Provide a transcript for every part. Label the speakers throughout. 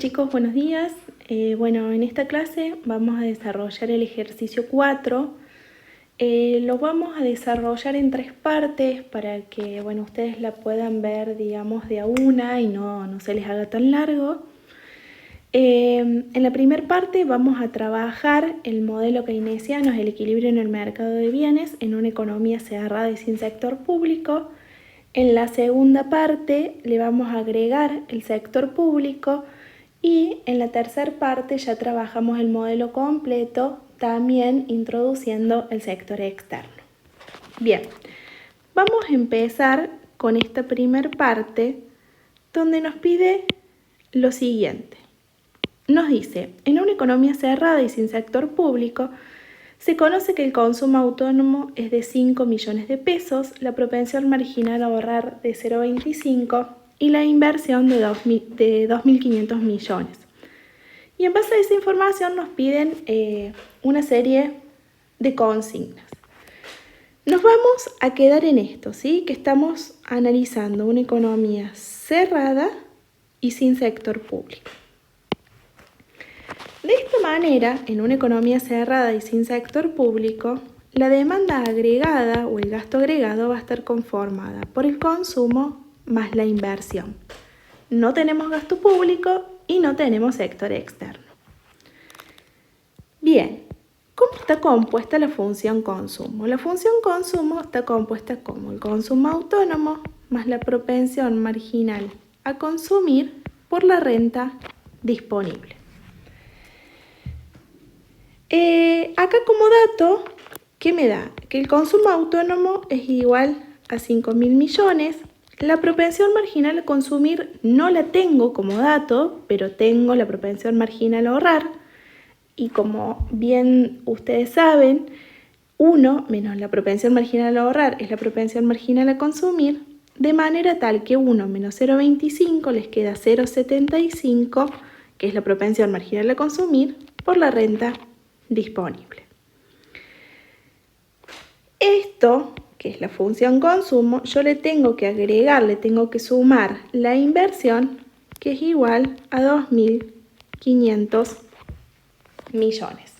Speaker 1: chicos, buenos días. Bueno, en esta clase vamos a desarrollar el ejercicio 4. Lo vamos a desarrollar en 3 partes para que ustedes la puedan ver, digamos, de a una y no se les haga tan largo. En la primera parte vamos a trabajar el modelo keynesiano, el equilibrio en el mercado de bienes en una economía cerrada y sin sector público. En la segunda parte le vamos a agregar el sector público y en la tercera parte ya trabajamos el modelo completo, también introduciendo el sector externo. Bien, vamos a empezar con esta primera parte donde nos pide lo siguiente. Nos dice, en una economía cerrada y sin sector público, se conoce que el consumo autónomo es de 5 millones de pesos, la propensión marginal a ahorrar de 0,25 y la inversión de 2.500 millones. Y en base a esa información nos piden una serie de consignas. Nos vamos a quedar en esto, ¿sí? Que estamos analizando una economía cerrada y sin sector público. De esta manera, en una economía cerrada y sin sector público, la demanda agregada o el gasto agregado va a estar conformada por el consumo más la inversión. No tenemos gasto público y no tenemos sector externo. Bien, ¿cómo está compuesta la función consumo? La función consumo está compuesta como el consumo autónomo más la propensión marginal a consumir por la renta disponible. Acá como dato, ¿qué me da? Que el consumo autónomo es igual a 5.000 millones. La propensión marginal a consumir no la tengo como dato, pero tengo la propensión marginal a ahorrar. Y como bien ustedes saben, 1 menos la propensión marginal a ahorrar es la propensión marginal a consumir, de manera tal que 1 menos 0,25 les queda 0,75, que es la propensión marginal a consumir, por la renta disponible. Esto, que es la función consumo, yo le tengo que agregar, le tengo que sumar la inversión, que es igual a 2.500 millones.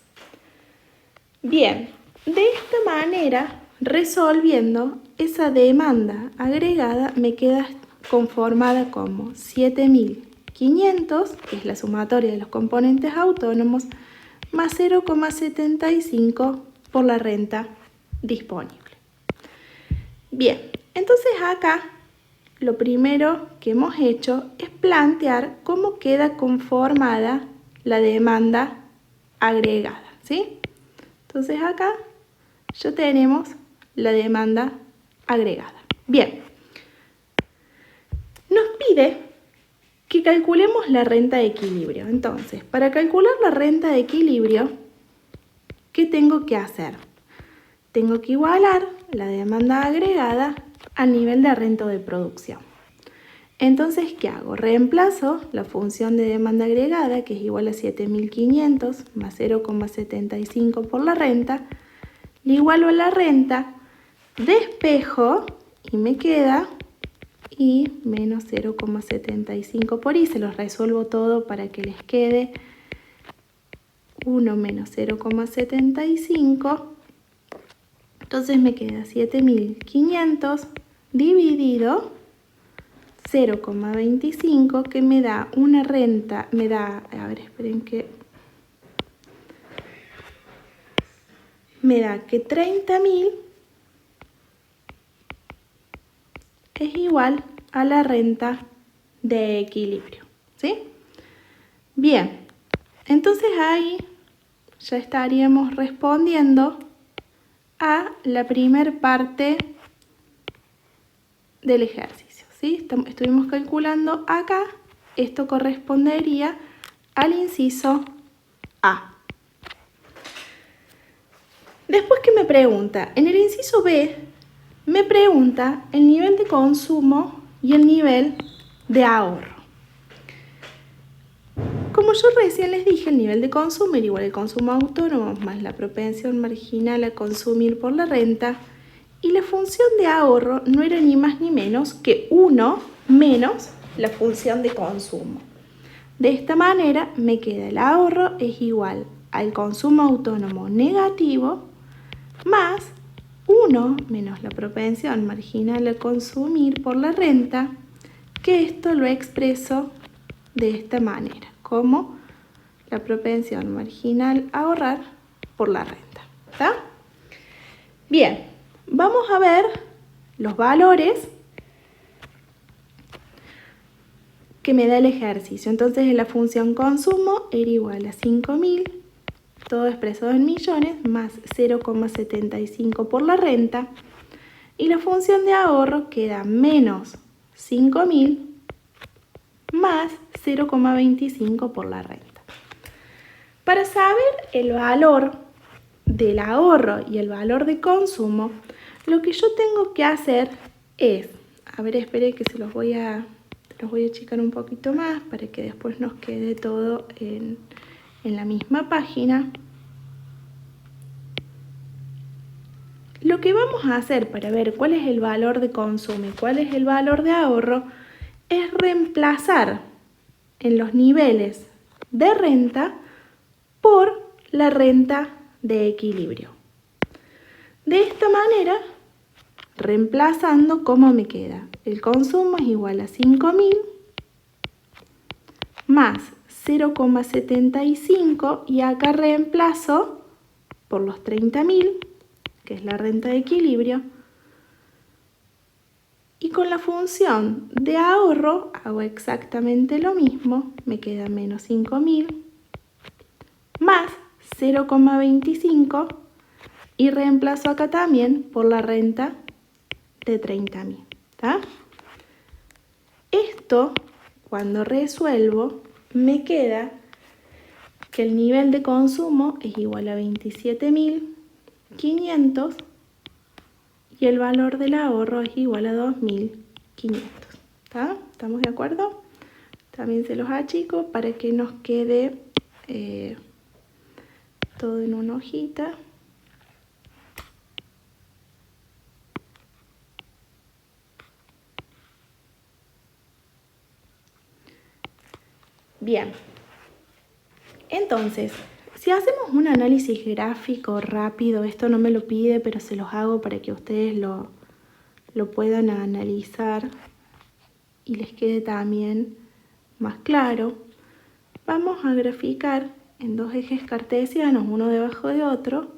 Speaker 1: Bien, de esta manera, resolviendo, esa demanda agregada me queda conformada como 7.500, que es la sumatoria de los componentes autónomos, más 0,75 por la renta disponible. Bien, entonces acá lo primero que hemos hecho es plantear cómo queda conformada la demanda agregada, ¿sí? Entonces acá ya tenemos la demanda agregada. Bien, nos pide que calculemos la renta de equilibrio. Entonces, para calcular la renta de equilibrio, ¿qué tengo que hacer? Tengo que igualar la demanda agregada al nivel de renta de producción. Entonces, ¿qué hago? Reemplazo la función de demanda agregada, que es igual a 7.500 más 0,75 por la renta, le igualo a la renta, despejo y me queda y menos 0,75 por i, se los resuelvo todo para que les quede 1 menos 0,75, entonces me queda 7.500 dividido 0,25, que me da una renta, me da 30.000 es igual a la renta de equilibrio, ¿sí? Bien, entonces ahí ya estaríamos respondiendo a la primera parte del ejercicio, ¿sí? Estuvimos calculando acá, esto correspondería al inciso A. Después, ¿qué me pregunta? En el inciso B me pregunta el nivel de consumo y el nivel de ahorro. Como yo recién les dije, el nivel de consumo era igual al consumo autónomo más la propensión marginal a consumir por la renta, y la función de ahorro no era ni más ni menos que 1 menos la función de consumo. De esta manera me queda el ahorro es igual al consumo autónomo negativo más 1 menos la propensión marginal a consumir por la renta, que esto lo expreso de esta manera, como la propensión marginal a ahorrar por la renta. ¿Está? Bien, vamos a ver los valores que me da el ejercicio. Entonces la función consumo era igual a 5.000, todo expresado en millones, más 0,75 por la renta. Y la función de ahorro queda menos 5.000 más 0,25 por la renta. Para saber el valor del ahorro y el valor de consumo, lo que yo tengo que hacer es, a ver, espere que los voy a achicar un poquito más para que después nos quede todo en la misma página. Lo que vamos a hacer para ver cuál es el valor de consumo y cuál es el valor de ahorro es reemplazar en los niveles de renta por la renta de equilibrio. De esta manera, reemplazando, ¿cómo me queda? El consumo es igual a 5.000 más 0,75 y acá reemplazo por los 30.000, que es la renta de equilibrio, y con la función de ahorro hago exactamente lo mismo, me queda menos 5.000 más 0,25 y reemplazo acá también por la renta de 30.000. ¿Tá? Esto, cuando resuelvo, me queda que el nivel de consumo es igual a 27.500 y el valor del ahorro es igual a 2.500. ¿Tá? ¿Estamos de acuerdo? También se los achico para que nos quede todo en una hojita. Bien, entonces, si hacemos un análisis gráfico rápido, esto no me lo pide, pero se los hago para que ustedes lo puedan analizar y les quede también más claro. Vamos a graficar en dos ejes cartesianos, uno debajo de otro.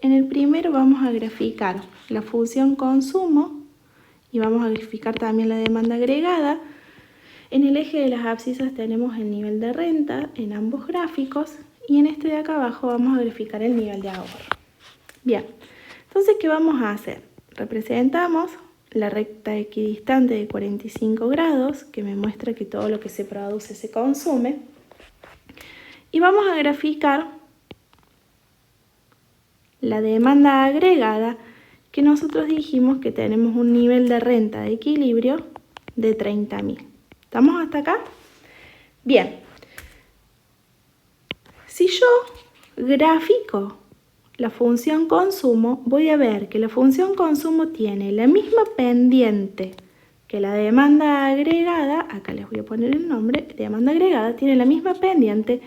Speaker 1: En el primero vamos a graficar la función consumo y vamos a graficar también la demanda agregada. En el eje de las abscisas tenemos el nivel de renta en ambos gráficos y en este de acá abajo vamos a graficar el nivel de ahorro. Bien, entonces, ¿qué vamos a hacer? Representamos la recta equidistante de 45 grados que me muestra que todo lo que se produce se consume y vamos a graficar la demanda agregada que nosotros dijimos que tenemos un nivel de renta de equilibrio de 30.000. ¿Estamos hasta acá? Bien. Si yo grafico la función consumo, voy a ver que la función consumo tiene la misma pendiente que la demanda agregada. Acá les voy a poner el nombre. Demanda agregada tiene la misma pendiente,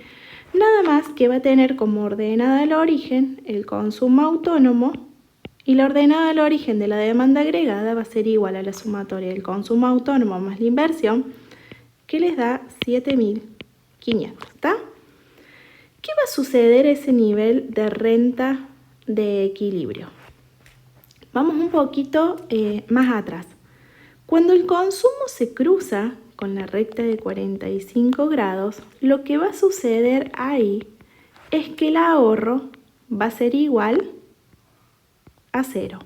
Speaker 1: nada más que va a tener como ordenada al origen el consumo autónomo y la ordenada al origen de la demanda agregada va a ser igual a la sumatoria del consumo autónomo más la inversión, que les da 7.500, ¿está? ¿Qué va a suceder a ese nivel de renta de equilibrio? Vamos un poquito más atrás. Cuando el consumo se cruza con la recta de 45 grados, lo que va a suceder ahí es que el ahorro va a ser igual a 0.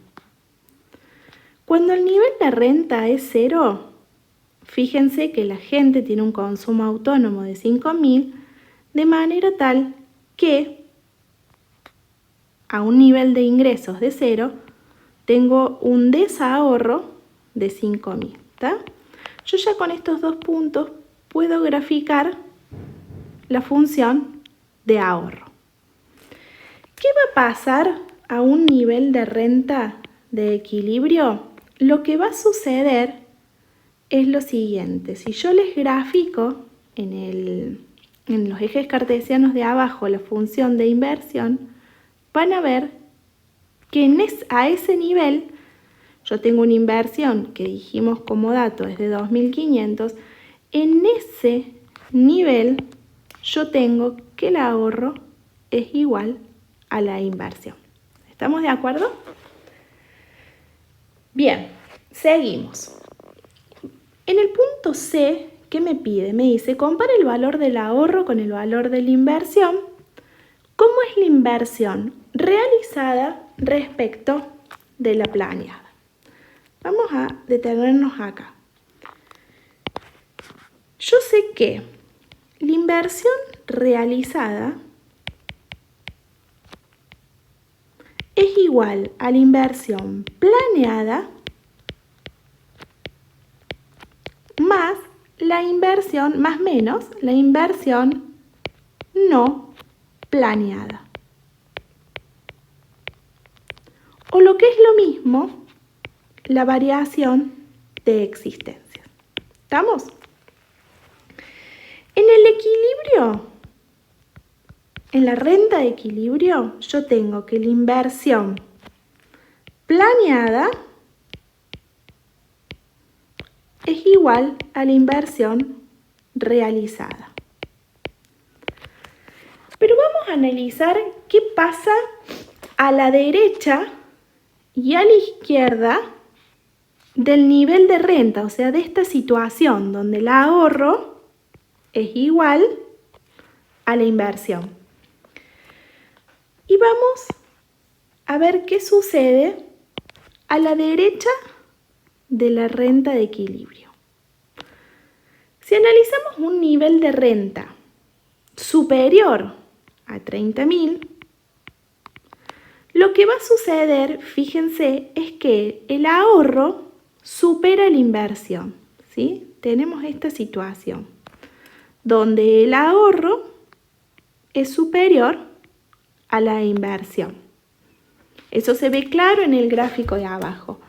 Speaker 1: Cuando el nivel de renta es 0, fíjense que la gente tiene un consumo autónomo de 5.000, de manera tal que a un nivel de ingresos de 0 tengo un desahorro de 5.000. ¿Tá? Yo ya con estos dos puntos puedo graficar la función de ahorro. ¿Qué va a pasar a un nivel de renta de equilibrio? Lo que va a suceder es lo siguiente. Si yo les grafico en los ejes cartesianos de abajo la función de inversión, van a ver que a ese nivel yo tengo una inversión que dijimos como dato es de 2.500. En ese nivel yo tengo que el ahorro es igual a la inversión. ¿Estamos de acuerdo? Bien, seguimos. En el punto C, ¿qué me pide? Me dice, compara el valor del ahorro con el valor de la inversión. ¿Cómo es la inversión realizada respecto de la planeada? Vamos a detenernos acá. Yo sé que la inversión realizada es igual a la inversión planeada más menos la inversión no planeada. O lo que es lo mismo, la variación de existencias. ¿Estamos? En el equilibrio, en la renta de equilibrio, yo tengo que la inversión planeada es igual a la inversión realizada. Pero vamos a analizar qué pasa a la derecha y a la izquierda del nivel de renta, o sea, de esta situación donde el ahorro es igual a la inversión. Y vamos a ver qué sucede a la derecha de la renta de equilibrio. Si analizamos un nivel de renta superior a 30.000, lo que va a suceder, fíjense, es que el ahorro supera la inversión, ¿sí? Tenemos esta situación donde el ahorro es superior a la inversión. Eso se ve claro en el gráfico de abajo.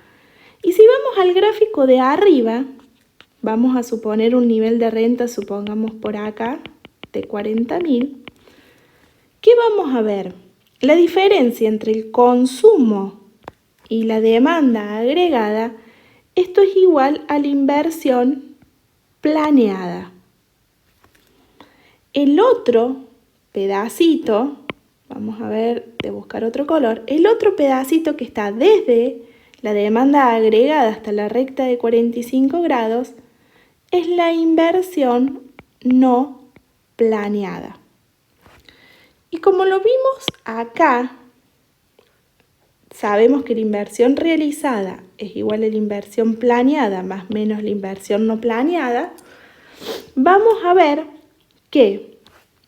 Speaker 1: Y si vamos al gráfico de arriba, vamos a suponer un nivel de renta, supongamos por acá, de 40.000. ¿Qué vamos a ver? La diferencia entre el consumo y la demanda agregada, esto es igual a la inversión planeada. El otro pedacito, vamos a ver de buscar otro color, el otro pedacito que está desde la demanda agregada hasta la recta de 45 grados es la inversión no planeada. Y como lo vimos acá, sabemos que la inversión realizada es igual a la inversión planeada más menos la inversión no planeada. Vamos a ver que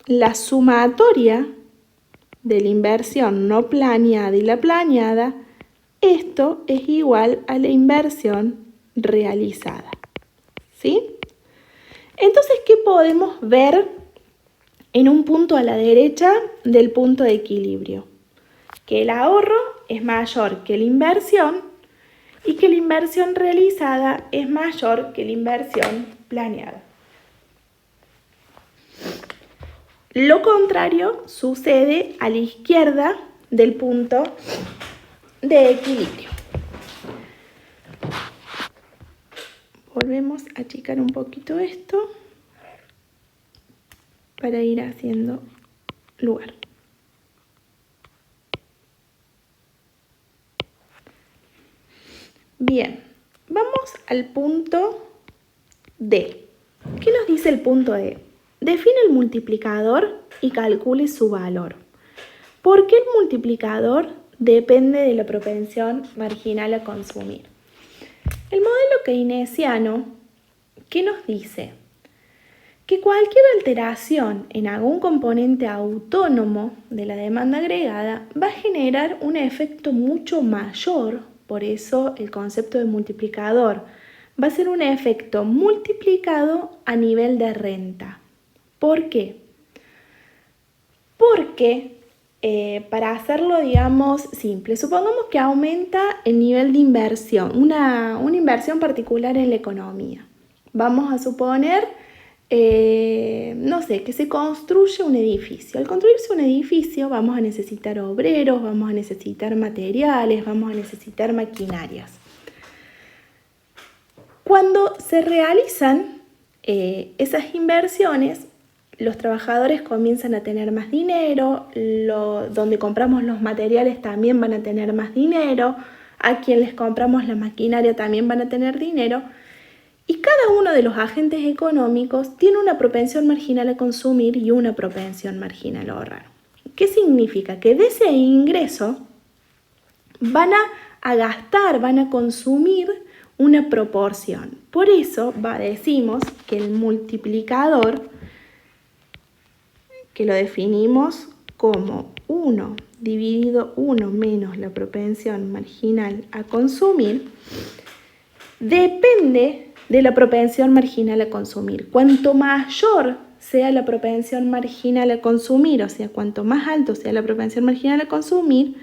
Speaker 1: la sumatoria de la inversión no planeada y la planeada, esto es igual a la inversión realizada. ¿Sí? Entonces, ¿qué podemos ver en un punto a la derecha del punto de equilibrio? Que el ahorro es mayor que la inversión y que la inversión realizada es mayor que la inversión planeada. Lo contrario sucede a la izquierda del punto de equilibrio. Volvemos a achicar un poquito esto para ir haciendo lugar. Bien, vamos al punto D. ¿Qué nos dice el punto D? Define el multiplicador y calcule su valor. ¿Por qué el multiplicador depende de la propensión marginal a consumir? El modelo keynesiano, ¿qué nos dice? Que cualquier alteración en algún componente autónomo de la demanda agregada va a generar un efecto mucho mayor, por eso el concepto de multiplicador va a ser un efecto multiplicado a nivel de renta. ¿Por qué? Porque, para hacerlo, digamos, simple, supongamos que aumenta el nivel de inversión, una inversión particular en la economía. Vamos a suponer no sé, que se construye un edificio. Al construirse un edificio vamos a necesitar obreros, vamos a necesitar materiales, vamos a necesitar maquinarias. Cuando se realizan esas inversiones, los trabajadores comienzan a tener más dinero, donde compramos los materiales también van a tener más dinero, a quien les compramos la maquinaria también van a tener dinero, y cada uno de los agentes económicos tiene una propensión marginal a consumir y una propensión marginal a ahorrar. ¿Qué significa? Que de ese ingreso van a gastar, van a consumir una proporción. Por eso decimos que el multiplicador, que lo definimos como 1 dividido 1 menos la propensión marginal a consumir, depende de la propensión marginal a consumir. Cuanto mayor sea la propensión marginal a consumir, o sea, cuanto más alto sea la propensión marginal a consumir,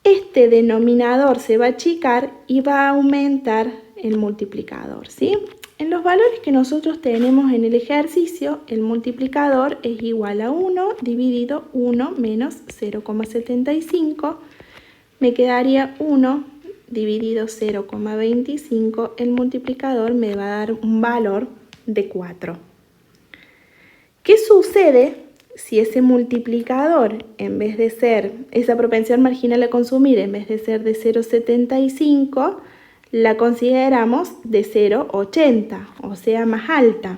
Speaker 1: este denominador se va a achicar y va a aumentar el multiplicador, ¿sí? En los valores que nosotros tenemos en el ejercicio, el multiplicador es igual a 1 dividido 1 menos 0,75. Me quedaría 1 dividido 0,25. El multiplicador me va a dar un valor de 4. ¿Qué sucede si ese multiplicador, en vez de ser esa propensión marginal a consumir, en vez de ser de 0,75, la consideramos de 0,80, o sea, más alta?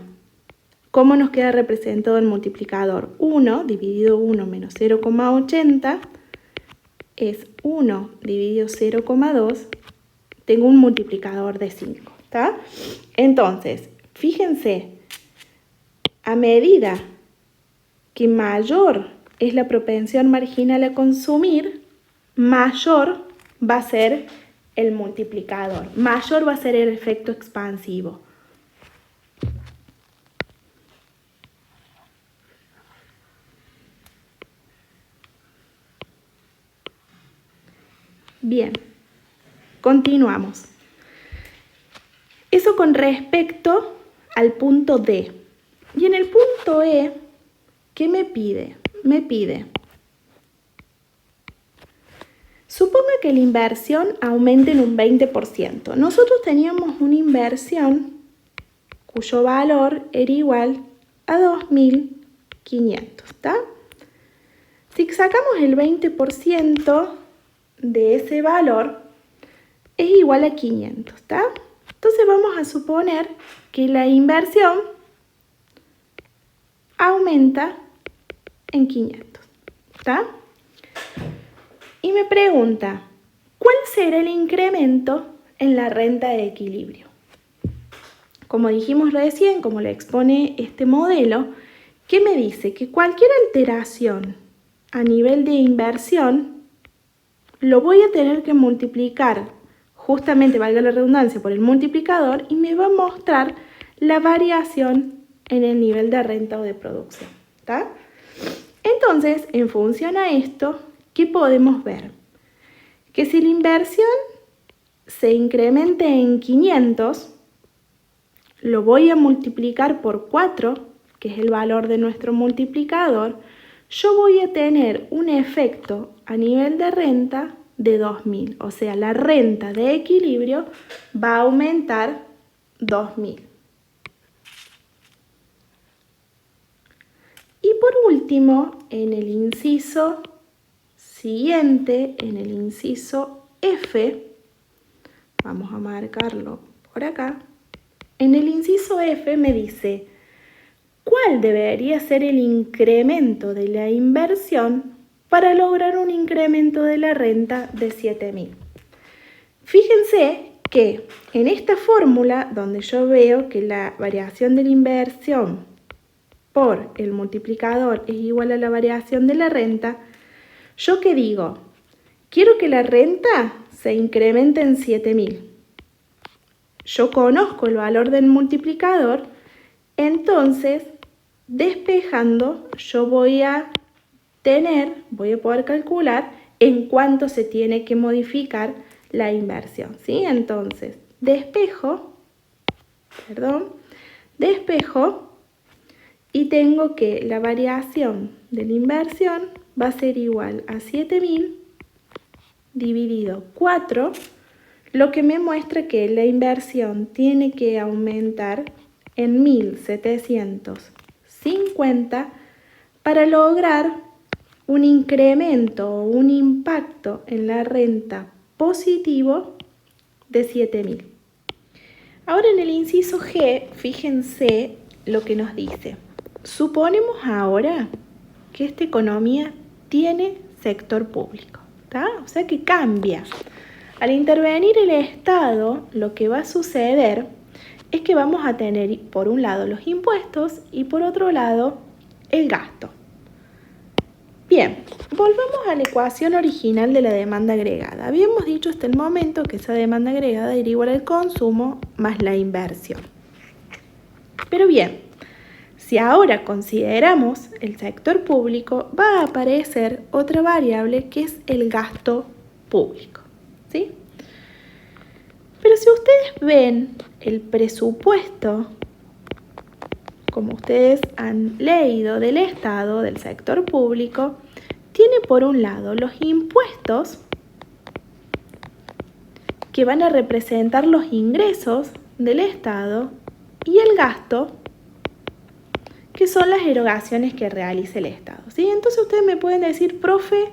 Speaker 1: ¿Cómo nos queda representado el multiplicador? 1 dividido 1 menos 0,80 es 1 dividido 0,2. Tengo un multiplicador de 5, ¿está? Entonces, fíjense, a medida que mayor es la propensión marginal a consumir, mayor va a ser el multiplicador, mayor va a ser el efecto expansivo. Bien, continuamos. Eso con respecto al punto D. Y en el punto E, ¿qué me pide? Me pide, suponga que la inversión aumente en un 20%. Nosotros teníamos una inversión cuyo valor era igual a 2.500, ¿está? Si sacamos el 20% de ese valor, es igual a 500, ¿está? Entonces vamos a suponer que la inversión aumenta en 500, ¿está? Y me pregunta, ¿cuál será el incremento en la renta de equilibrio? Como dijimos recién, como lo expone este modelo, ¿qué me dice? Que cualquier alteración a nivel de inversión lo voy a tener que multiplicar, justamente, valga la redundancia, por el multiplicador, y me va a mostrar la variación en el nivel de renta o de producción, ¿está? Entonces, en función a esto, ¿qué podemos ver? Que si la inversión se incremente en 500, lo voy a multiplicar por 4, que es el valor de nuestro multiplicador, yo voy a tener un efecto a nivel de renta de 2.000. O sea, la renta de equilibrio va a aumentar 2.000. Y por último, en el inciso siguiente, en el inciso F, vamos a marcarlo por acá, en el inciso F me dice, ¿cuál debería ser el incremento de la inversión para lograr un incremento de la renta de 7.000? Fíjense que en esta fórmula, donde yo veo que la variación de la inversión por el multiplicador es igual a la variación de la renta, ¿yo qué digo? Quiero que la renta se incremente en 7.000. Yo conozco el valor del multiplicador, entonces, despejando, yo voy a poder calcular en cuánto se tiene que modificar la inversión, ¿sí? Entonces, despejo de espejo y tengo que la variación de la inversión va a ser igual a 7.000 dividido 4, lo que me muestra que la inversión tiene que aumentar en 1.750 para lograr un incremento o un impacto en la renta positivo de 7.000. Ahora en el inciso G, fíjense lo que nos dice. Suponemos ahora que esta economía tiene sector público, ¿tá? O sea que cambia. Al intervenir el Estado, lo que va a suceder es que vamos a tener por un lado los impuestos y por otro lado el gasto. Bien, volvamos a la ecuación original de la demanda agregada. Habíamos dicho hasta el momento que esa demanda agregada era igual al consumo más la inversión. Pero bien, si ahora consideramos el sector público, va a aparecer otra variable que es el gasto público, ¿sí? Pero si ustedes ven el presupuesto, como ustedes han leído del Estado, del sector público, tiene por un lado los impuestos que van a representar los ingresos del Estado y el gasto que son las erogaciones que realiza el Estado, ¿sí? Entonces ustedes me pueden decir, profe,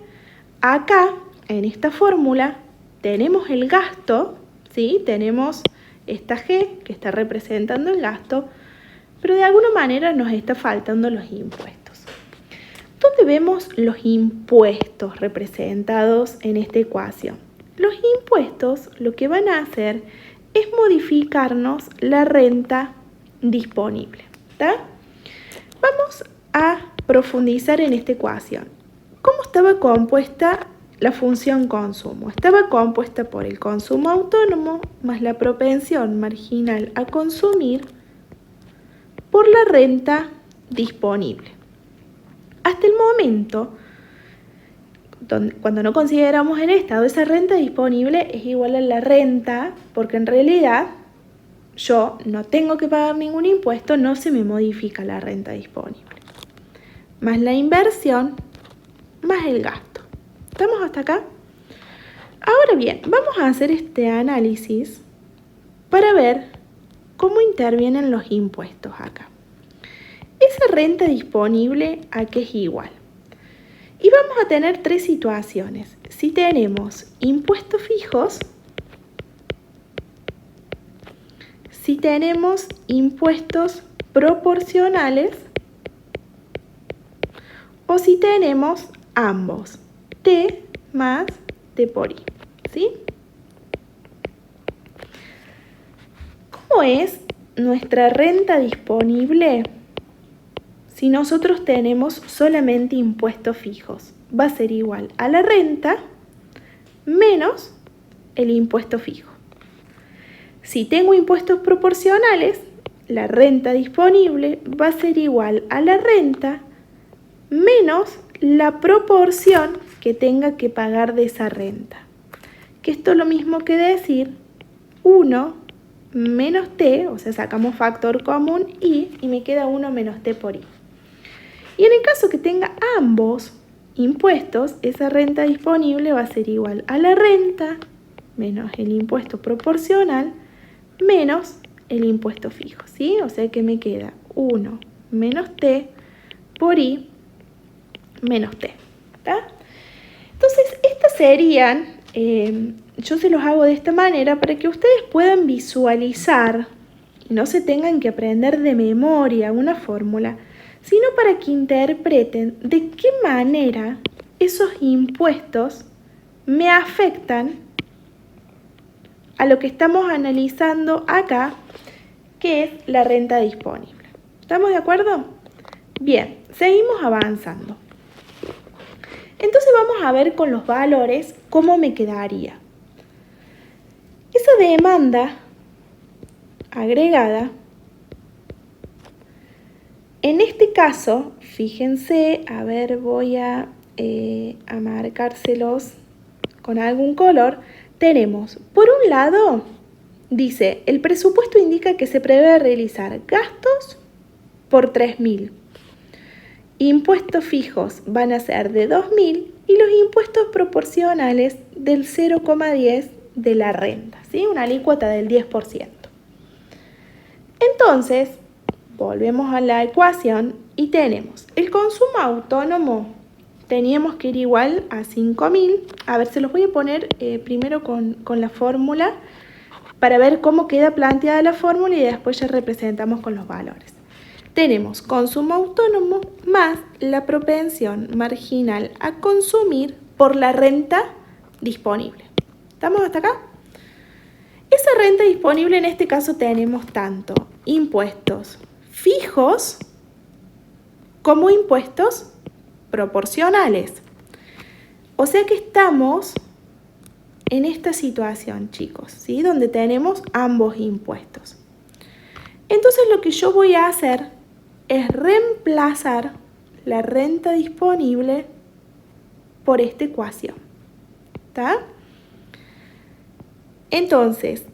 Speaker 1: acá en esta fórmula tenemos el gasto, ¿sí? Tenemos esta G que está representando el gasto, pero de alguna manera nos está faltando los impuestos. ¿Dónde vemos los impuestos representados en esta ecuación? Los impuestos lo que van a hacer es modificarnos la renta disponible, ¿tá? Vamos a profundizar en esta ecuación. ¿Cómo estaba compuesta la función consumo? Estaba compuesta por el consumo autónomo más la propensión marginal a consumir por la renta disponible. Hasta el momento, cuando no consideramos el Estado, esa renta disponible es igual a la renta, porque en realidad yo no tengo que pagar ningún impuesto, no se me modifica la renta disponible. Más la inversión, más el gasto. ¿Estamos hasta acá? Ahora bien, vamos a hacer este análisis para ver cómo intervienen los impuestos acá. Esa renta disponible, ¿a qué es igual? Y vamos a tener tres situaciones. Si tenemos impuestos fijos, si tenemos impuestos proporcionales o si tenemos ambos, T más T por I, ¿sí? ¿Cómo es nuestra renta disponible si nosotros tenemos solamente impuestos fijos? Va a ser igual a la renta menos el impuesto fijo. Si tengo impuestos proporcionales, la renta disponible va a ser igual a la renta menos la proporción que tenga que pagar de esa renta. Que esto es lo mismo que decir 1 menos T, o sea, sacamos factor común I y me queda 1 menos T por I. Y en el caso que tenga ambos impuestos, esa renta disponible va a ser igual a la renta menos el impuesto proporcional menos el impuesto fijo, ¿sí? O sea que me queda 1 menos T por I menos T, ¿tá? Entonces, estas serían, yo se los hago de esta manera para que ustedes puedan visualizar y no se tengan que aprender de memoria una fórmula, sino para que interpreten de qué manera esos impuestos me afectan a lo que estamos analizando acá, que es la renta disponible. ¿Estamos de acuerdo? Bien, seguimos avanzando. Entonces vamos a ver con los valores cómo me quedaría. Esa demanda agregada, en este caso, fíjense, a ver, voy a marcárselos con algún color. Tenemos, por un lado, dice, el presupuesto indica que se prevé realizar gastos por 3.000. Impuestos fijos van a ser de 2.000 y los impuestos proporcionales del 0,10 de la renta, ¿sí? Una alícuota del 10%. Entonces, volvemos a la ecuación y tenemos el consumo autónomo. Teníamos que ir igual a 5.000. A ver, se los voy a poner primero con la fórmula para ver cómo queda planteada la fórmula y después ya representamos con los valores. Tenemos consumo autónomo más la propensión marginal a consumir por la renta disponible. ¿Estamos hasta acá? Esa renta disponible en este caso tenemos tanto impuestos fijos como impuestos proporcionales. O sea que estamos en esta situación, chicos, ¿sí? Donde tenemos ambos impuestos. Entonces lo que yo voy a hacer es reemplazar la renta disponible por esta ecuación. ¿Está? Entonces,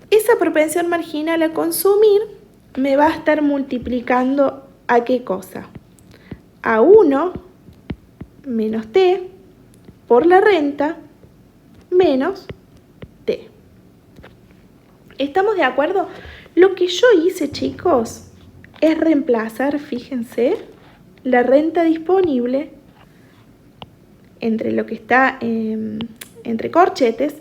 Speaker 1: esa propensión marginal a consumir me va a estar multiplicando ¿a qué cosa? A 1 menos T por la renta menos T. ¿Estamos de acuerdo? Lo que yo hice, chicos, es reemplazar, fíjense, la renta disponible entre lo que está entre corchetes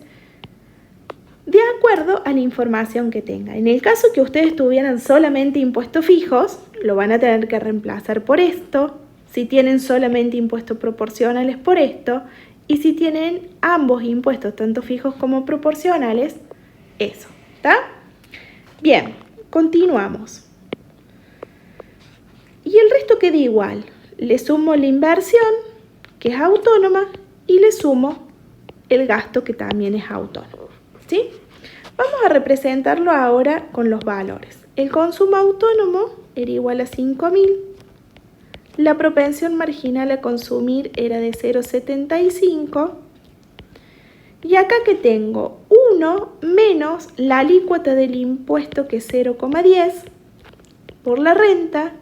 Speaker 1: de acuerdo a la información que tenga. En el caso que ustedes tuvieran solamente impuestos fijos, lo van a tener que reemplazar por esto. Si tienen solamente impuestos proporcionales, por esto. Y si tienen ambos impuestos, tanto fijos como proporcionales, eso. ¿Está? Bien, continuamos. Y el resto queda igual. Le sumo la inversión, que es autónoma, y le sumo el gasto, que también es autónomo. ¿Sí? Vamos a representarlo ahora con los valores. El consumo autónomo era igual a 5.000. La propensión marginal a consumir era de 0,75. Y acá que tengo 1 menos la alícuota del impuesto, que es 0,10 por la renta,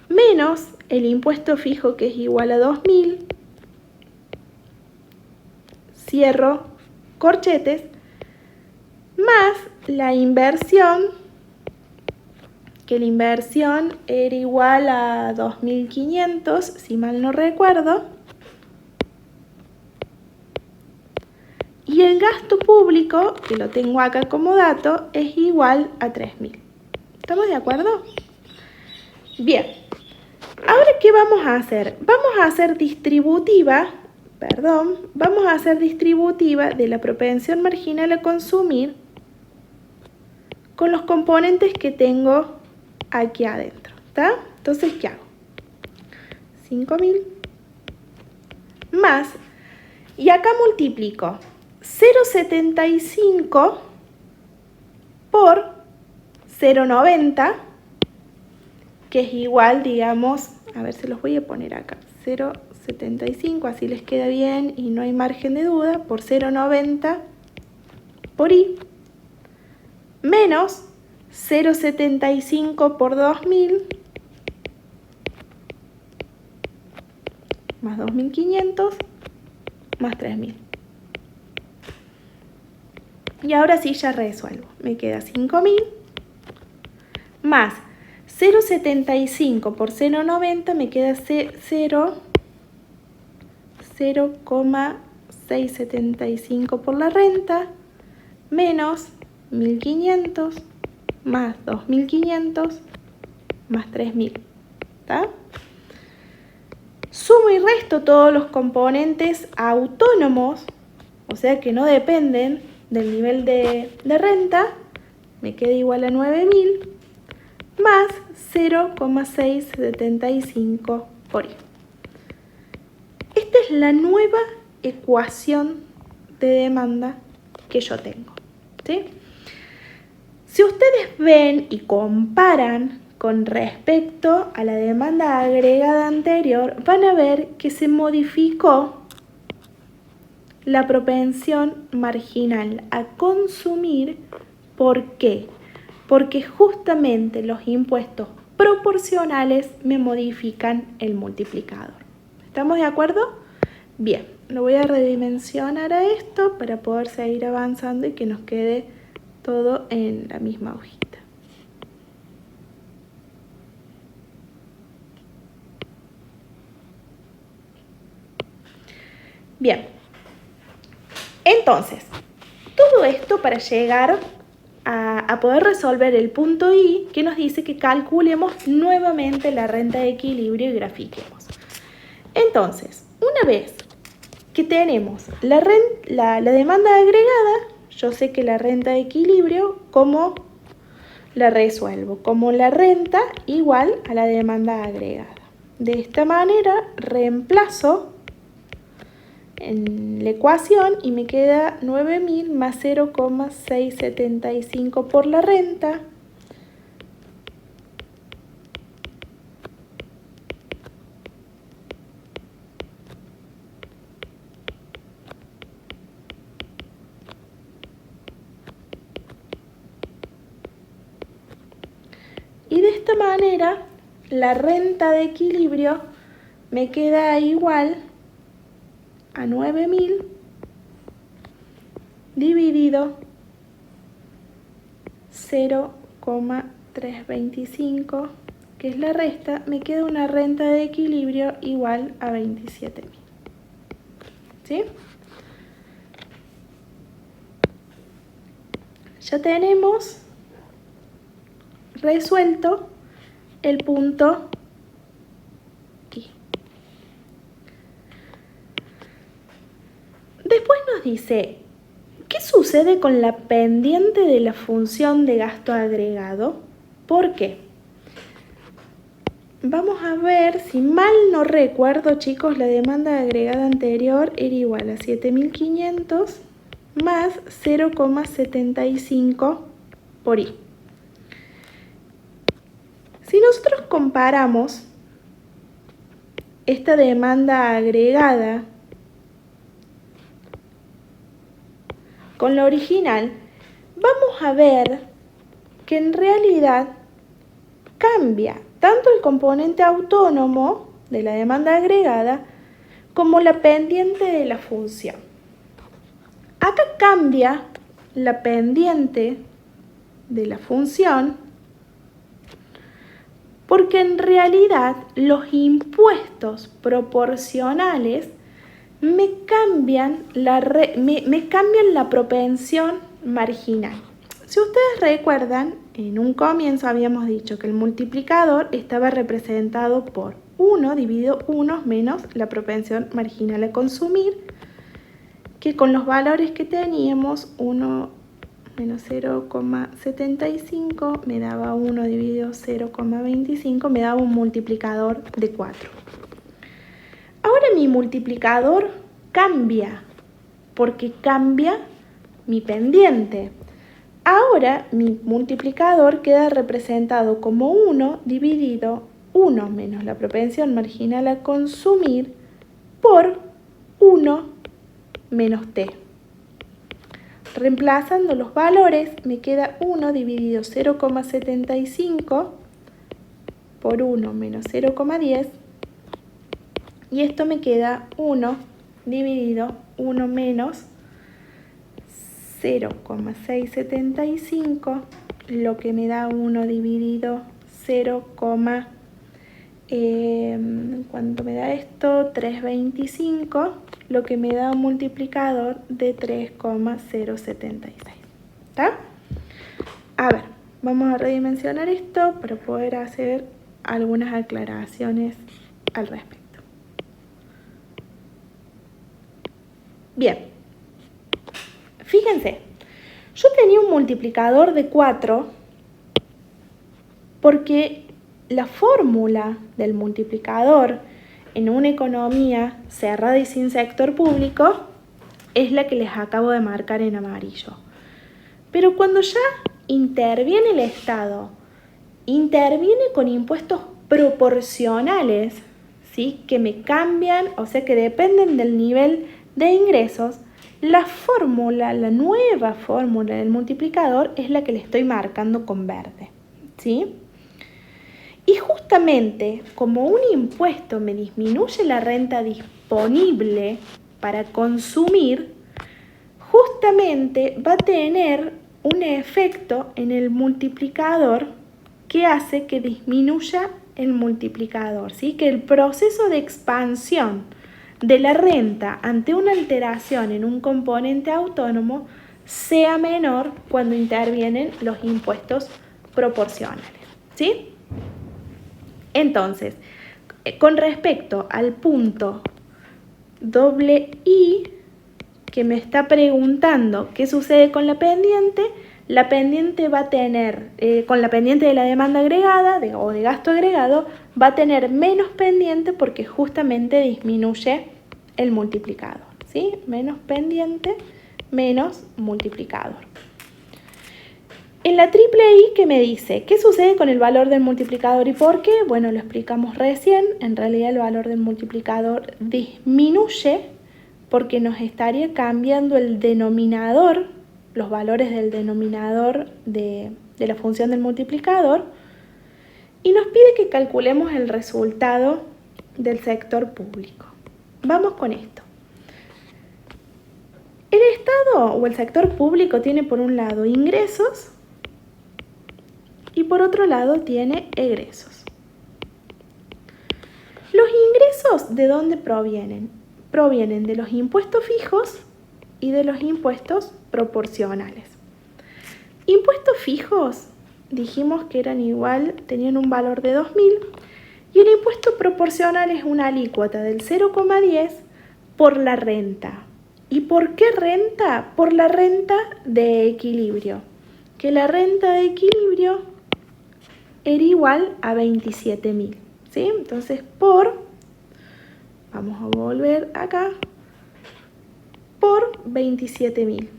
Speaker 1: menos el impuesto fijo, que es igual a 2.000. Cierro corchetes, más la inversión, que la inversión era igual a 2.500, si mal no recuerdo. Y el gasto público, que lo tengo acá como dato, es igual a 3.000. ¿Estamos de acuerdo? Bien. Ahora, ¿qué vamos a hacer? Vamos a hacer distributiva de la propensión marginal a consumir con los componentes que tengo aquí adentro, ¿está? Entonces, ¿qué hago? 5.000 más, y acá multiplico 0,75 por 0,90, que es igual, digamos, a ver, se los voy a poner acá, 0,75, así les queda bien y no hay margen de duda, por 0,90 por I, menos 0,75 por 2.000, más 2.500, más 3.000. Y ahora sí ya resuelvo. Me queda 5.000 más 0,75 por 0,90 me queda 0,675 por la renta, menos 1.500 más 2.500 más 3.000. ¿Está? Sumo y resto todos los componentes autónomos, o sea que no dependen del nivel de renta, me queda igual a 9.000 más 0,675 por I. Esta es la nueva ecuación de demanda que yo tengo, ¿sí? Si ustedes ven y comparan con respecto a la demanda agregada anterior, van a ver que se modificó la propensión marginal a consumir ¿Por qué? Porque justamente los impuestos proporcionales me modifican el multiplicador. ¿Estamos de acuerdo? Bien, lo voy a redimensionar a esto para poder seguir avanzando y que nos quede todo en la misma hojita. Bien, entonces, todo esto para llegar a poder resolver el punto I, que nos dice que calculemos nuevamente la renta de equilibrio y grafiquemos. Entonces, una vez que tenemos la demanda agregada, yo sé que la renta de equilibrio, ¿cómo la resuelvo? Como la renta igual a la demanda agregada. De esta manera reemplazo en la ecuación y me queda 9.000 más 0,675 por la renta. Y de esta manera la renta de equilibrio me queda igual a 9.000 dividido 0,325, que es la resta, me queda una renta de equilibrio igual a 27.000. ¿Sí? Ya tenemos resuelto el punto I. Después nos dice, ¿qué sucede con la pendiente de la función de gasto agregado? ¿Por qué? Vamos a ver, si mal no recuerdo, chicos, la demanda agregada anterior era igual a 7.500 más 0,75 por I. Si nosotros comparamos esta demanda agregada con la original, vamos a ver que en realidad cambia tanto el componente autónomo de la demanda agregada como la pendiente de la función. Acá cambia la pendiente de la función porque en realidad los impuestos proporcionales me cambian la propensión marginal. Si ustedes recuerdan, en un comienzo habíamos dicho que el multiplicador estaba representado por 1 dividido 1 menos la propensión marginal a consumir, que con los valores que teníamos, 1 menos 0,75 me daba 1 dividido 0,25, me daba un multiplicador de 4. Ahora mi multiplicador cambia, porque cambia mi pendiente. Ahora mi multiplicador queda representado como 1 dividido 1 menos la propensión marginal a consumir por 1 menos t. Reemplazando los valores me queda 1 dividido 0,75 por 1 menos 0,10 y esto me queda 1 dividido 1 menos 0,675, lo que me da 1 dividido 0, ¿cuánto me da esto? 325, lo que me da un multiplicador de 3,076. ¿Está? A ver, vamos a redimensionar esto para poder hacer algunas aclaraciones al respecto. Bien, fíjense, yo tenía un multiplicador de 4 porque la fórmula del multiplicador en una economía cerrada y sin sector público es la que les acabo de marcar en amarillo. Pero cuando ya interviene el Estado, interviene con impuestos proporcionales, ¿sí? Que me cambian, o sea que dependen del nivel de ingresos, La fórmula, la nueva fórmula del multiplicador es la que le estoy marcando con verde, ¿sí? Y justamente como un impuesto me disminuye la renta disponible para consumir, justamente va a tener un efecto en el multiplicador que hace que disminuya el multiplicador, ¿sí? Que el proceso de expansión de la renta ante una alteración en un componente autónomo sea menor cuando intervienen los impuestos proporcionales, ¿sí? Entonces, con respecto al punto II que me está preguntando qué sucede con la pendiente va a tener, con la pendiente de la demanda agregada o de gasto agregado, va a tener menos pendiente porque justamente disminuye el multiplicador, ¿sí? Menos pendiente, menos multiplicador. En la triple I, ¿qué me dice? ¿Qué sucede con el valor del multiplicador y por qué? Bueno, lo explicamos recién. En realidad el valor del multiplicador disminuye porque nos estaría cambiando el denominador, los valores del denominador de la función del multiplicador, y nos pide que calculemos el resultado del sector público. Vamos con esto. El Estado o el sector público tiene por un lado ingresos y por otro lado tiene egresos. Los ingresos, ¿de dónde provienen? Provienen de los impuestos fijos y de los impuestos proporcionales. Impuestos fijos, dijimos que eran igual, tenían un valor de 2.000, y el impuesto proporcional es una alícuota del 0,10 por la renta. ¿Y por qué renta? Por la renta de equilibrio, que la renta de equilibrio era igual a 27.000, ¿sí? Entonces, vamos a volver acá, por 27.000,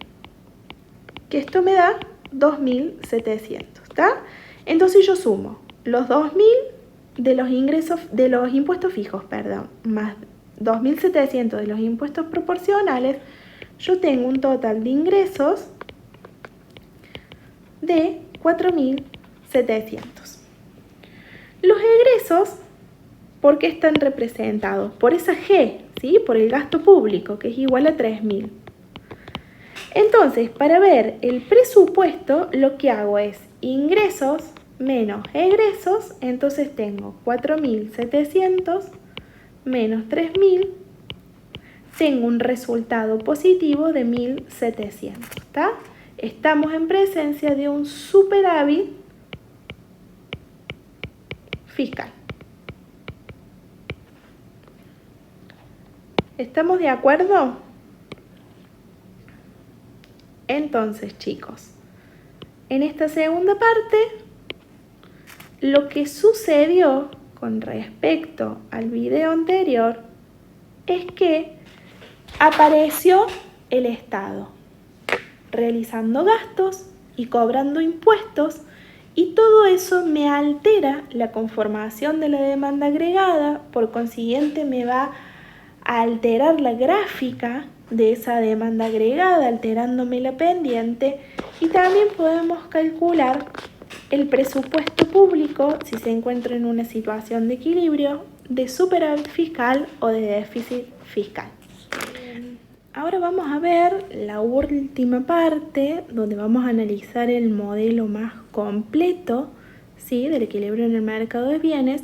Speaker 1: que esto me da 2.700, ¿está? Entonces yo sumo los 2.000 de los ingresos, de los impuestos fijos, perdón, más 2.700 de los impuestos proporcionales, yo tengo un total de ingresos de 4.700. Los egresos, ¿por qué están representados? Por esa G, ¿sí? Por el gasto público, que es igual a 3.000. Entonces, para ver el presupuesto, lo que hago es ingresos menos egresos, entonces tengo 4.700 menos 3.000, tengo un resultado positivo de 1.700, ¿está? Estamos en presencia de un superávit fiscal. ¿Estamos de acuerdo? Entonces, chicos, en esta segunda parte, lo que sucedió con respecto al video anterior es que apareció el Estado realizando gastos y cobrando impuestos, y todo eso me altera la conformación de la demanda agregada, por consiguiente me va a alterar la gráfica de esa demanda agregada, alterándome la pendiente, y también podemos calcular el presupuesto público si se encuentra en una situación de equilibrio, de superávit fiscal o de déficit fiscal. Ahora vamos a ver la última parte, donde vamos a analizar el modelo más completo, ¿sí?, del equilibrio en el mercado de bienes,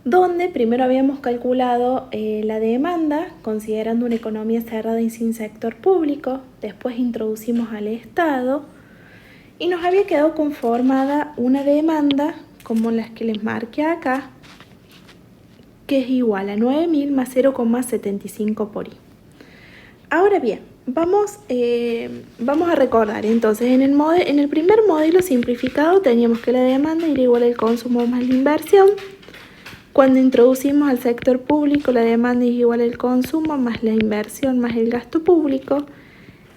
Speaker 1: donde primero habíamos calculado la demanda considerando una economía cerrada y sin sector público, después introducimos al Estado y nos había quedado conformada una demanda como las que les marqué acá, que es igual a 9.000 más 0,75 por I. Ahora bien, vamos a recordar, entonces en el primer modelo simplificado teníamos que la demanda era igual al consumo más la inversión. Cuando introducimos al sector público, la demanda es igual al consumo más la inversión más el gasto público.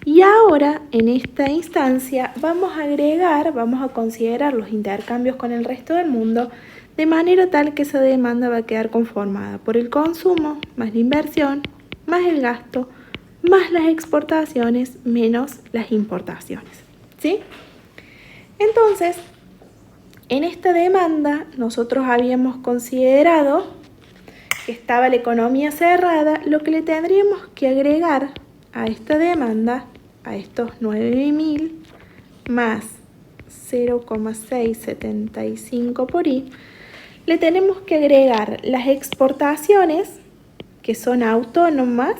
Speaker 1: Y ahora, en esta instancia, vamos a considerar los intercambios con el resto del mundo, de manera tal que esa demanda va a quedar conformada por el consumo más la inversión más el gasto más las exportaciones menos las importaciones, ¿sí? Entonces, en esta demanda nosotros habíamos considerado que estaba la economía cerrada. Lo que le tendríamos que agregar a esta demanda, a estos 9.000 más 0,675 por I, le tenemos que agregar las exportaciones que son autónomas,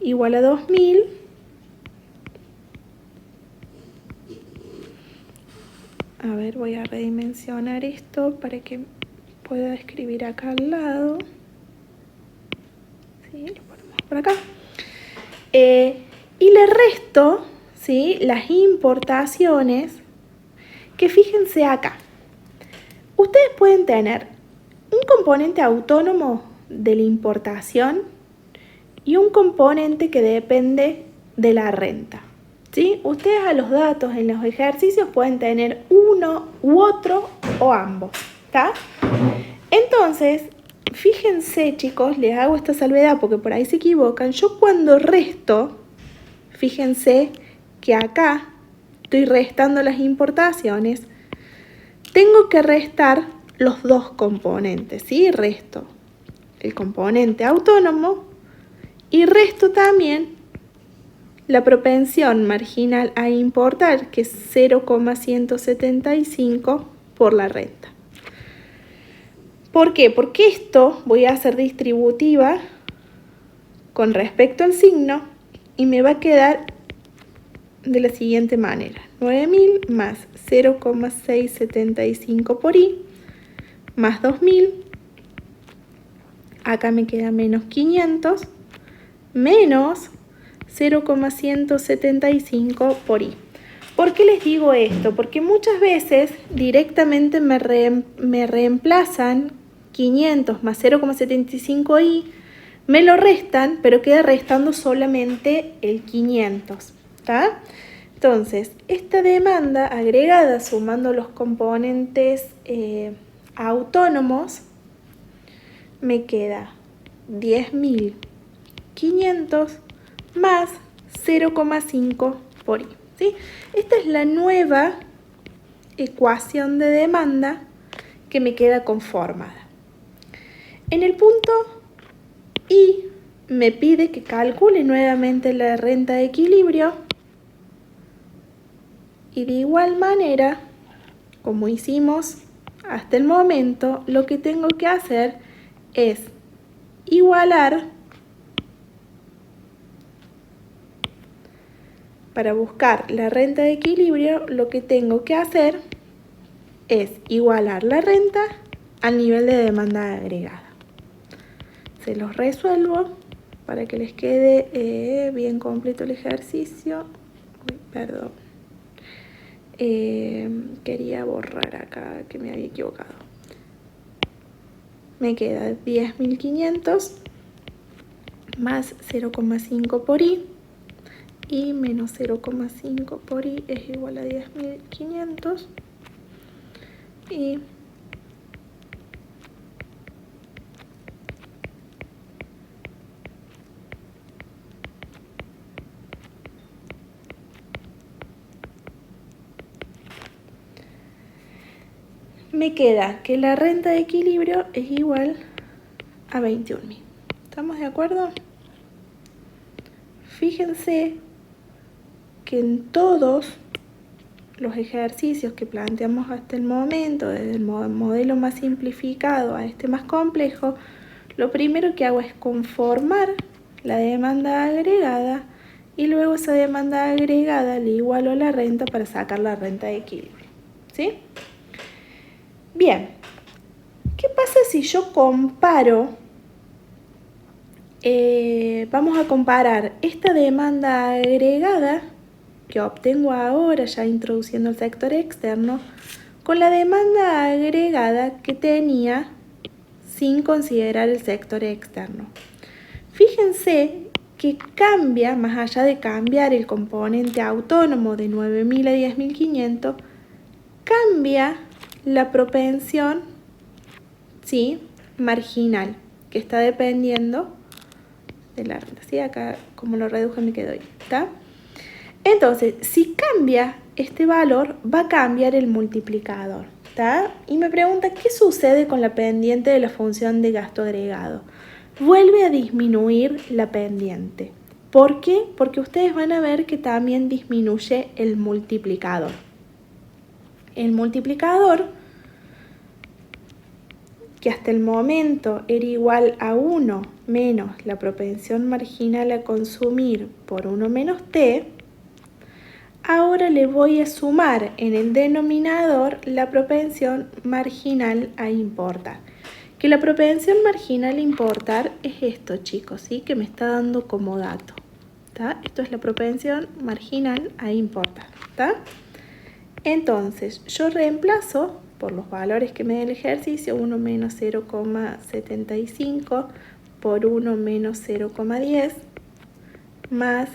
Speaker 1: igual a 2.000 a ver, voy a redimensionar esto para que pueda escribir acá al lado. ¿Sí? Lo ponemos por acá. Y le resto, ¿sí?, las importaciones, que fíjense acá. Ustedes pueden tener un componente autónomo de la importación y un componente que depende de la renta, ¿sí? Ustedes a los datos en los ejercicios pueden tener uno u otro o ambos, ¿está? Entonces, fíjense, chicos, les hago esta salvedad porque por ahí se equivocan. Yo cuando resto, fíjense que acá estoy restando las importaciones, tengo que restar los dos componentes, ¿sí? Resto el componente autónomo y resto también la propensión marginal a importar, que es 0,175 por la renta. ¿Por qué? Porque esto voy a hacer distributiva con respecto al signo y me va a quedar de la siguiente manera. 9.000 más 0,675 por I más 2.000. Acá me queda menos 500 menos 0,175 por I. ¿Por qué les digo esto? Porque muchas veces directamente me reemplazan 500 más 0,75 I, me lo restan, pero queda restando solamente el 500, ¿está? Entonces, esta demanda agregada sumando los componentes autónomos me queda 10.500 más 0,5 por I, ¿sí? Esta es la nueva ecuación de demanda que me queda conformada. En el punto I me pide que calcule nuevamente la renta de equilibrio y de igual manera, como hicimos hasta el momento, lo que tengo que hacer es igualar. Para buscar la renta de equilibrio, lo que tengo que hacer es igualar la renta al nivel de demanda agregada. Se los resuelvo para que les quede bien completo el ejercicio. Uy, perdón. Quería borrar acá que me había equivocado. Me queda 10.500 más 0,5 por I. Y menos 0,5 por I es igual a 10.500 y me queda que la renta de equilibrio es igual a 21.000. ¿Estamos de acuerdo? Fíjense que en todos los ejercicios que planteamos hasta el momento, desde el modelo más simplificado a este más complejo, lo primero que hago es conformar la demanda agregada y luego esa demanda agregada le igualo a la renta para sacar la renta de equilibrio, ¿sí? Bien, ¿qué pasa si yo comparo? Vamos a comparar esta demanda agregada que obtengo ahora ya introduciendo el sector externo con la demanda agregada que tenía sin considerar el sector externo. Fíjense que cambia, más allá de cambiar el componente autónomo de 9.000 a 10.500, cambia la propensión, ¿sí?, marginal, que está dependiendo de la renta, ¿sí? Acá como lo reduje me quedo ahí, ¿está? Entonces, si cambia este valor, va a cambiar el multiplicador, ¿está? Y me pregunta, ¿qué sucede con la pendiente de la función de gasto agregado? Vuelve a disminuir la pendiente. ¿Por qué? Porque ustedes van a ver que también disminuye el multiplicador. El multiplicador, que hasta el momento era igual a 1 menos la propensión marginal a consumir por 1 menos t, ahora le voy a sumar en el denominador la propensión marginal a importar. Que la propensión marginal a importar es esto, chicos, ¿sí? Que me está dando como dato, ¿tá? Esto es la propensión marginal a importar, ¿tá? Entonces, yo reemplazo por los valores que me da el ejercicio, 1 menos 0,75 por 1 menos 0,10 más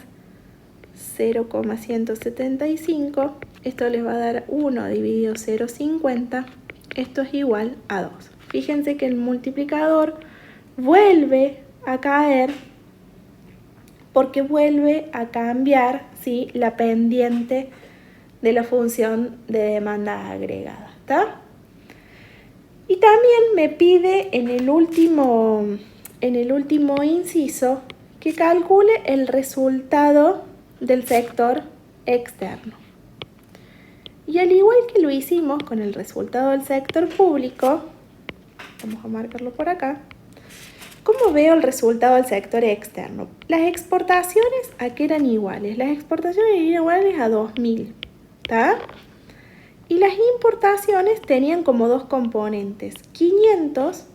Speaker 1: 0,175. Esto les va a dar 1 dividido 0,50. Esto es igual a 2. Fíjense que el multiplicador vuelve a caer porque vuelve a cambiar, ¿sí?, la pendiente de la función de demanda agregada, ¿está? Y también me pide en el último inciso que calcule el resultado del sector externo. Y al igual que lo hicimos con el resultado del sector público, vamos a marcarlo por acá, ¿cómo veo el resultado del sector externo? Las exportaciones, ¿a qué eran iguales? Las exportaciones eran iguales a 2.000, ¿está? Y las importaciones tenían como dos componentes, 500,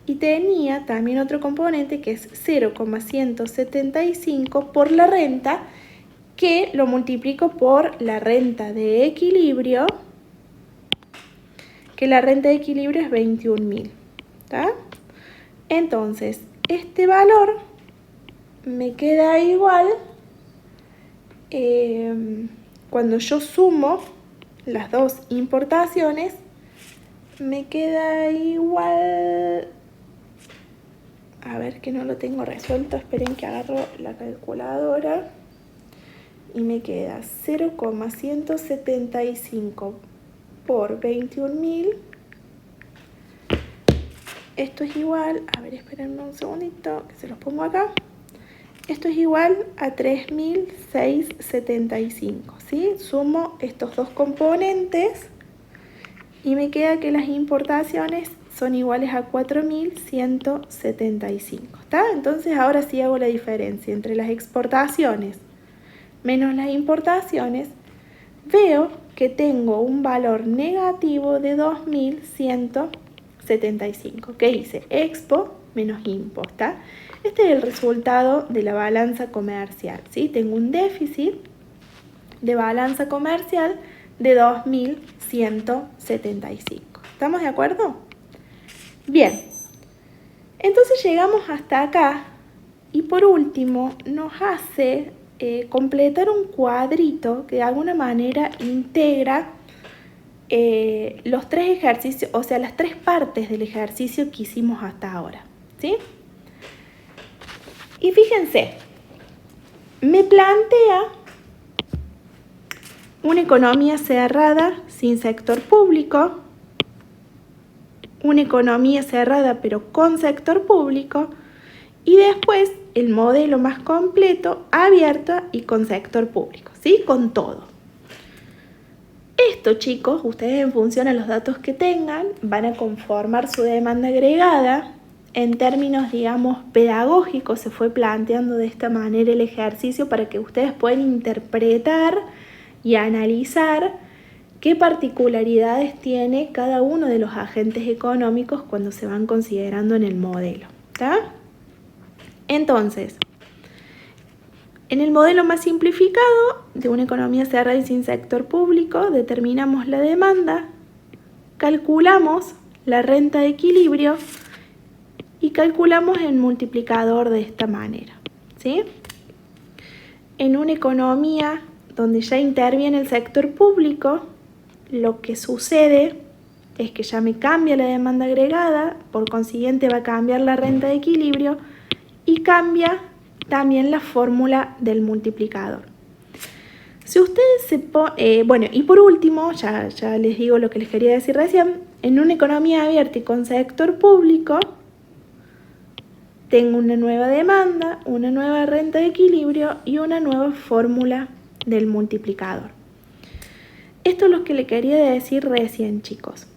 Speaker 1: y tenía también otro componente que es 0,175 por la renta, que lo multiplico por la renta de equilibrio, que la renta de equilibrio es 21.000, ¿está? Entonces, este valor me queda igual cuando yo sumo las dos importaciones, me queda igual, a ver que no lo tengo resuelto, esperen que agarro la calculadora, y me queda 0,175 por 21.000. Esto es igual, a ver, espérenme un segundito, que se los pongo acá. Esto es igual a 3.675, ¿sí? Sumo estos dos componentes y me queda que las importaciones son iguales a 4.175, ¿está? Entonces ahora sí hago la diferencia entre las exportaciones menos las importaciones. Veo que tengo un valor negativo de 2.175. ¿Qué hice? Expo menos impo, ¿está? Este es el resultado de la balanza comercial, ¿sí? Tengo un déficit de balanza comercial de 2.175. ¿Estamos de acuerdo? Bien. Entonces llegamos hasta acá y por último nos hace completar un cuadrito que de alguna manera integra los tres ejercicios, o sea, las tres partes del ejercicio que hicimos hasta ahora, ¿sí? Y fíjense, me plantea una economía cerrada sin sector público, una economía cerrada pero con sector público, y después el modelo más completo, abierto y con sector público, ¿sí? Con todo. Esto, chicos, ustedes en función a los datos que tengan, van a conformar su demanda agregada. En términos, digamos, pedagógicos, se fue planteando de esta manera el ejercicio para que ustedes puedan interpretar y analizar qué particularidades tiene cada uno de los agentes económicos cuando se van considerando en el modelo, ¿está? Entonces, en el modelo más simplificado de una economía cerrada y sin sector público, determinamos la demanda, calculamos la renta de equilibrio y calculamos el multiplicador de esta manera, ¿sí? En una economía donde ya interviene el sector público, lo que sucede es que ya me cambia la demanda agregada, por consiguiente va a cambiar la renta de equilibrio y cambia también la fórmula del multiplicador. Si ustedes bueno, y por último, ya les digo lo que les quería decir recién, en una economía abierta y con sector público, tengo una nueva demanda, una nueva renta de equilibrio y una nueva fórmula del multiplicador. Esto es lo que le quería decir recién, chicos.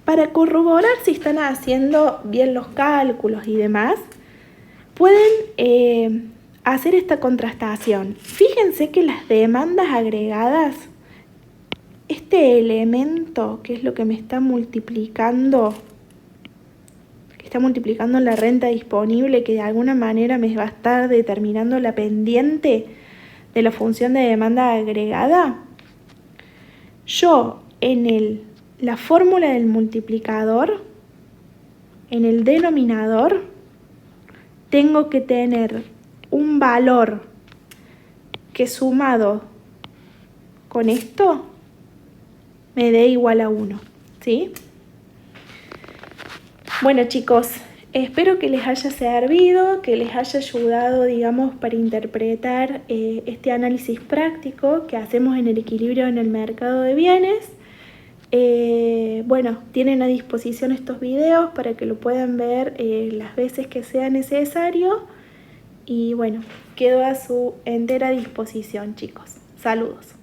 Speaker 1: Para corroborar si están haciendo bien los cálculos y demás, pueden hacer esta contrastación. Fíjense que las demandas agregadas, este elemento que es lo que me está multiplicando, la renta disponible, que de alguna manera me va a estar determinando la pendiente de la función de demanda agregada, yo en la fórmula del multiplicador, en el denominador, tengo que tener un valor que sumado con esto me dé igual a 1, ¿sí? Bueno, chicos, espero que les haya servido, que les haya ayudado, digamos, para interpretar este análisis práctico que hacemos en el equilibrio en el mercado de bienes. Bueno, tienen a disposición estos videos para que lo puedan ver las veces que sea necesario. Y bueno, quedo a su entera disposición, chicos. Saludos.